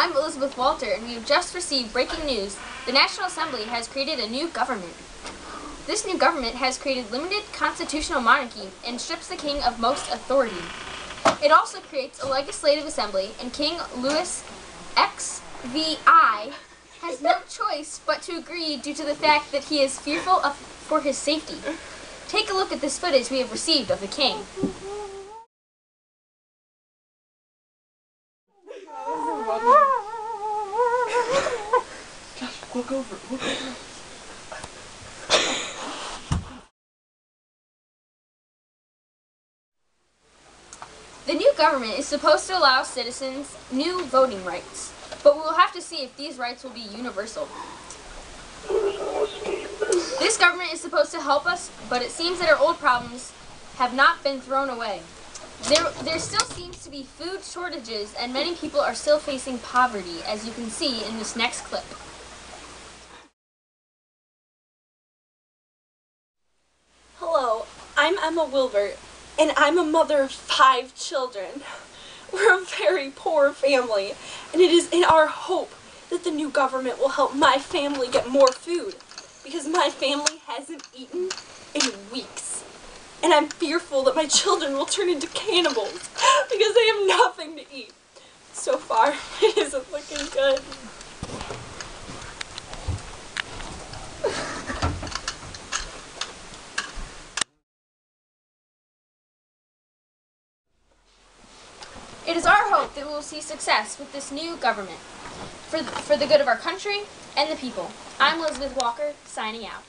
I'm Elizabeth Walter, and we have just received breaking news. The National Assembly has created a new government. This new government has created limited constitutional monarchy and strips the king of most authority. It also creates a legislative assembly, and King Louis XVI has no choice but to agree due to the fact that he is fearful for his safety. Take a look at this footage we have received of the king. Josh, look over. The new government is supposed to allow citizens new voting rights, but we will have to see if these rights will be universal. This government is supposed to help us, but it seems that our old problems have not been thrown away. There still seems to be food shortages, and many people are still facing poverty, as you can see in this next clip. Hello, I'm Emma Wilbert, and I'm a mother of 5 children. We're a very poor family, and it is in our hope that the new government will help my family get more food, because my family hasn't eaten in weeks. And I'm fearful that my children will turn into cannibals because they have nothing to eat. So far, it isn't looking good. It is our hope that we will see success with this new government for the good of our country and the people. I'm Elizabeth Walker, signing out.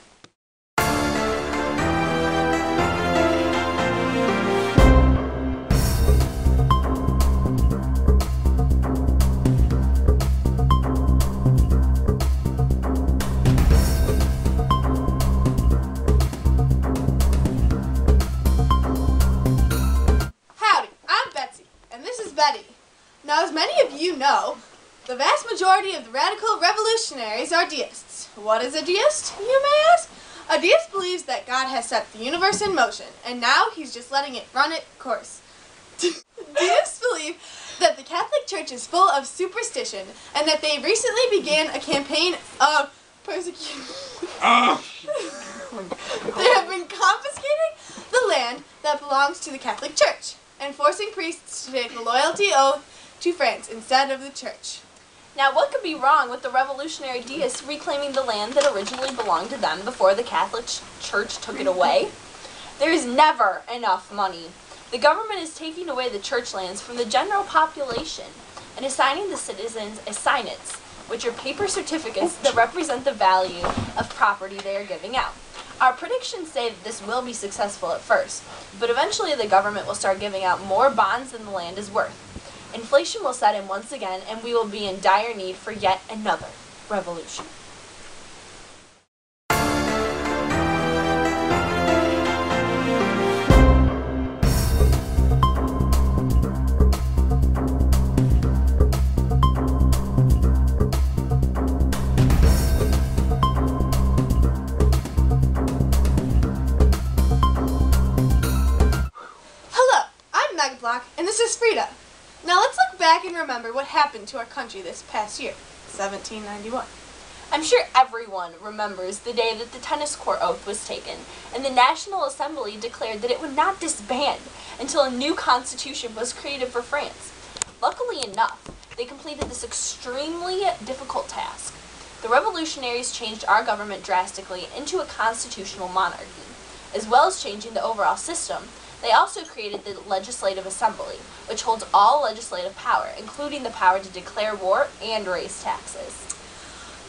Howdy, I'm Betsy, and this is Betty. Now, as many of you know, the vast majority of the radical revolutionaries are deists. What is a deist, you may ask? A deist believes that God has set the universe in motion, and now he's just letting it run its course. Deists believe that the Catholic Church is full of superstition, and that they recently began a campaign of persecution. They have been confiscating the land that belongs to the Catholic Church, and forcing priests to take a loyalty oath to France instead of the Church. Now, what could be wrong with the revolutionary deists reclaiming the land that originally belonged to them before the Catholic Church took it away? There is never enough money. The government is taking away the church lands from the general population and assigning the citizens assignats, which are paper certificates that represent the value of property they are giving out. Our predictions say that this will be successful at first, but eventually the government will start giving out more bonds than the land is worth. Inflation will set in once again, and we will be in dire need for yet another revolution. Hello, I'm Megan Block, and this is Frida. Now let's look back and remember what happened to our country this past year, 1791. I'm sure everyone remembers the day that the tennis court oath was taken, and the National Assembly declared that it would not disband until a new constitution was created for France. Luckily enough, they completed this extremely difficult task. The revolutionaries changed our government drastically into a constitutional monarchy. As well as changing the overall system, they also created the Legislative Assembly, which holds all legislative power, including the power to declare war and raise taxes.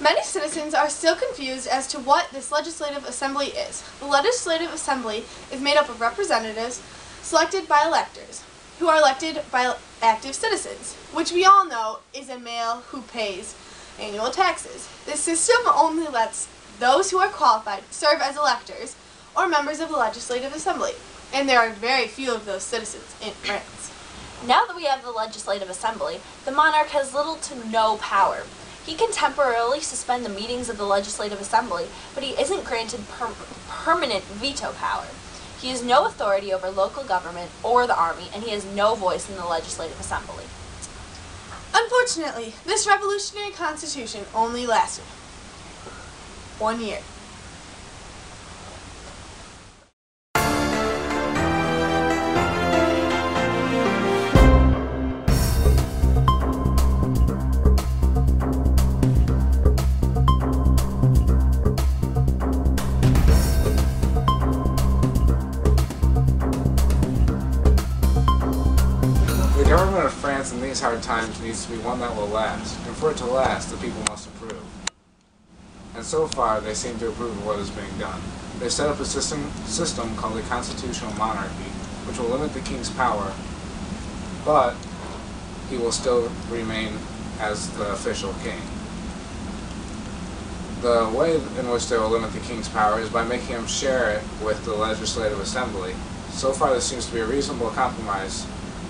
Many citizens are still confused as to what this Legislative Assembly is. The Legislative Assembly is made up of representatives selected by electors, who are elected by active citizens, which we all know is a male who pays annual taxes. This system only lets those who are qualified serve as electors or members of the Legislative Assembly, and there are very few of those citizens in France. Now that we have the Legislative Assembly, the monarch has little to no power. He can temporarily suspend the meetings of the Legislative Assembly, but he isn't granted permanent veto power. He has no authority over local government or the army, and he has no voice in the Legislative Assembly. Unfortunately, this revolutionary constitution only lasted 1 year. The government of France in these hard times needs to be one that will last, and for it to last, the people must approve. And so far, they seem to approve of what is being done. They set up a system called the constitutional monarchy, which will limit the king's power, but he will still remain as the official king. The way in which they will limit the king's power is by making him share it with the legislative assembly. So far, this seems to be a reasonable compromise,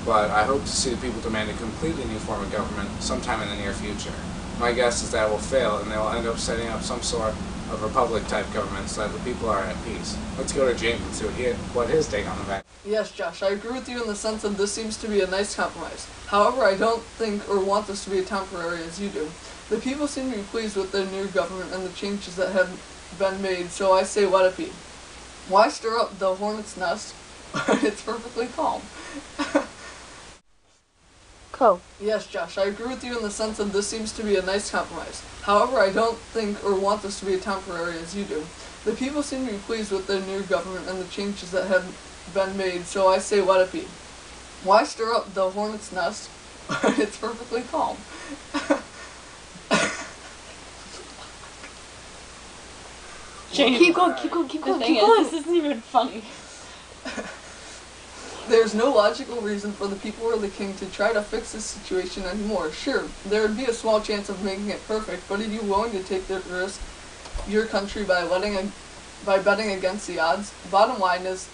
but I hope to see the people demand a completely new form of government sometime in the near future. My guess is that it will fail, and they will end up setting up some sort of republic-type government so that the people are at peace. Let's go to James and see what his take on the matter. Yes, Josh, I agree with you in the sense that this seems to be a nice compromise. However, I don't think or want this to be temporary as you do. The people seem to be pleased with their new government and the changes that have been made, so I say let it be. Why stir up the hornet's nest? It's perfectly calm. Co. Yes, Josh, I agree with you in the sense that this seems to be a nice compromise. However, I don't think or want this to be temporary as you do. The people seem to be pleased with their new government and the changes that have been made, so I say let it be. Why stir up the hornet's nest? It's perfectly calm. Keep going. This isn't even funny. There's no logical reason for the people or the king to try to fix this situation anymore. Sure, there would be a small chance of making it perfect, but are you willing to take the risk your country by betting against the odds? Bottom line is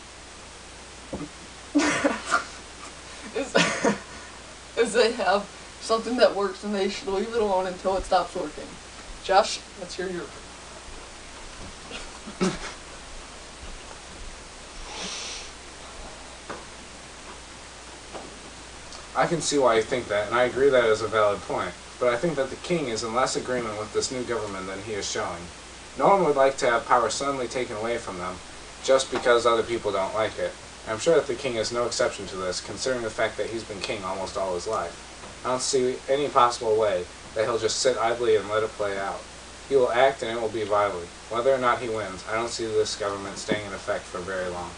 they have something that works and they should leave it alone until it stops working. Josh, let's hear your. I can see why you think that, and I agree that is a valid point, but I think that the king is in less agreement with this new government than he is showing. No one would like to have power suddenly taken away from them, just because other people don't like it. I'm sure that the king is no exception to this, considering the fact that he's been king almost all his life. I don't see any possible way that he'll just sit idly and let it play out. He will act and it will be violent. Whether or not he wins, I don't see this government staying in effect for very long.